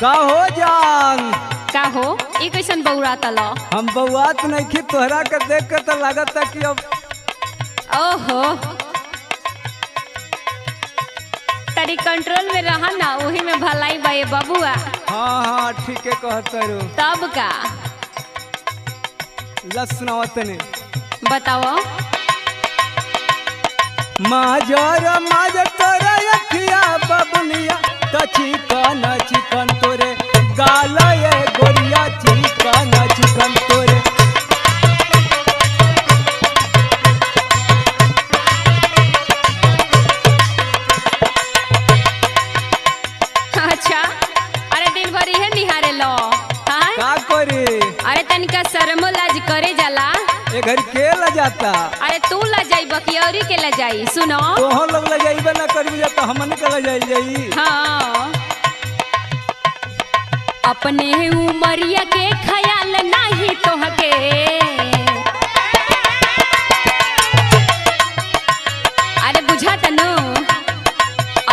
का हो जान? का हो ये कैसन बौरा तलो? हम बउआत नहीं खी तोहरा के देख के तो लागत था कि अब ओहो तरी कंट्रोल में रहा ना, वही में भलाई बाए बबुआ। हाँ हाँ ठीक है कहतरू। तब का लसनावत ने बताओ। माजर माजर तोरा अखिया बबुनिया त चिकन चिकन तोरे गाल ये गोरिया चिकन चिकन तोरे। अच्छा अरे दिन भर इहे निहारे लो हाँ? का करे? अरे तनिका शर्मो लाज करे जाला। ए घर के ला जाता? अरे तू ला जाई बकियौरी के ला जाई। सुनो तोहर लोग ला जाइबे ना करबी तो हमन के ला जाई। हाँ अपने उमरिया के ख्याल नहीं तोहके, अरे बुझा तनु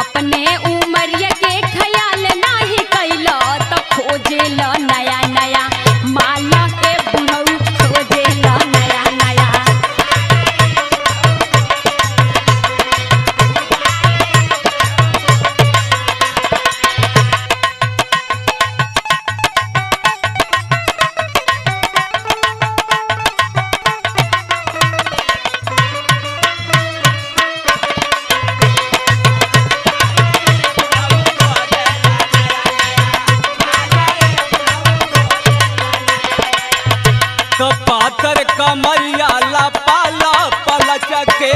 अपने उमरिया के ख्याल नहीं कैलो तो खोजेल नया नया माला के बुढ़ऊ खोजेल नया नया। तो पातर कमरिया ला पाला पलच के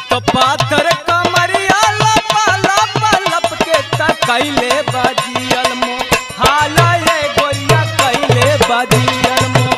तो पातर कमरिया ला पाला पलप के त कैले बजियल मो हाला ये गोरिया कैले बजियल मो।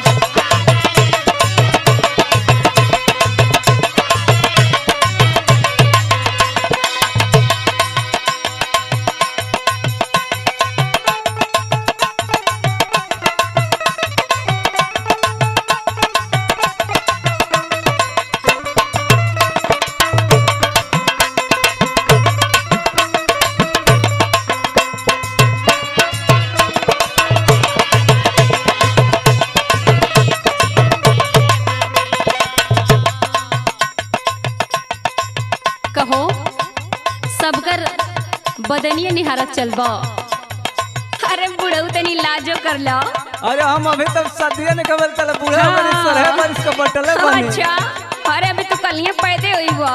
कहो सबकर बदनिया निहारत चलबो। अरे बुढ़ऊ तनी लाजो कर लो। अरे हम अभी तक शादियां नहीं खबर चला बूढ़ा बनी सरहे पर इसका बटले बनी। अच्छा अरे अभी तू कल पैदे हुई वो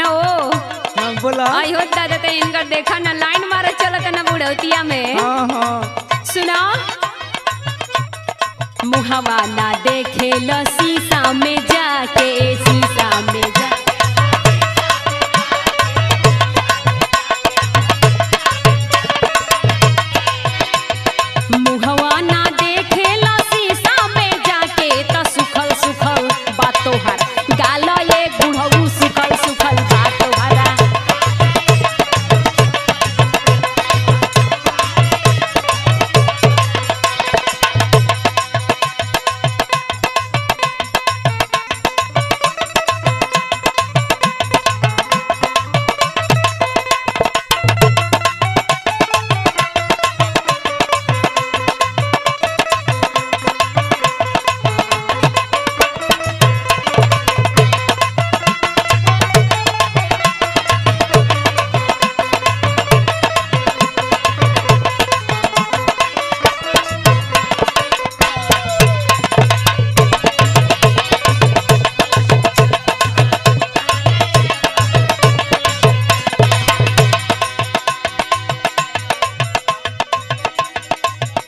ना ओ हाँ बोला। आई हो दादा ते इनकर देखा ना लाइन मारे चलत ना बुढ़ौतिया में। हाँ हाँ सुना मुहवा ना देखे लो शीशा में जाके, शीशा में जा मुहवा ना देखे लो शीशा में जाके तो सुखल सुखल बातो हर गालो ये बुढ़ऊ सुखल सुखल बातो हरा।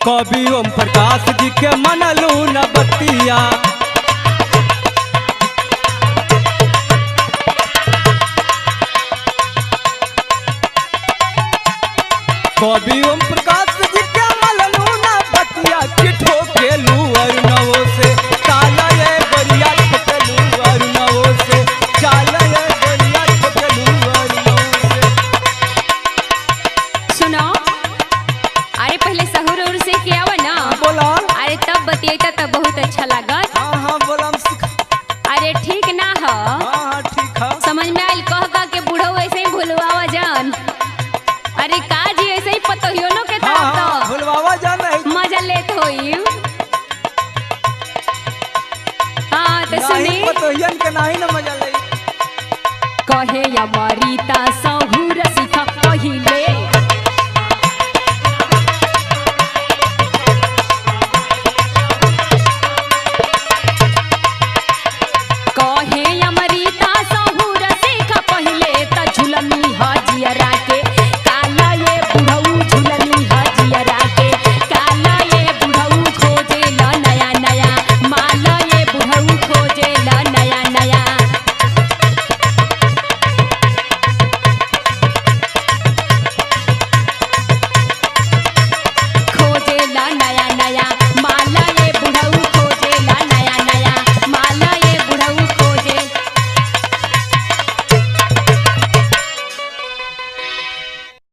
कवि ओम प्रकाश जी के मनलू न बतिया। कवि ओम प्रकाश जी के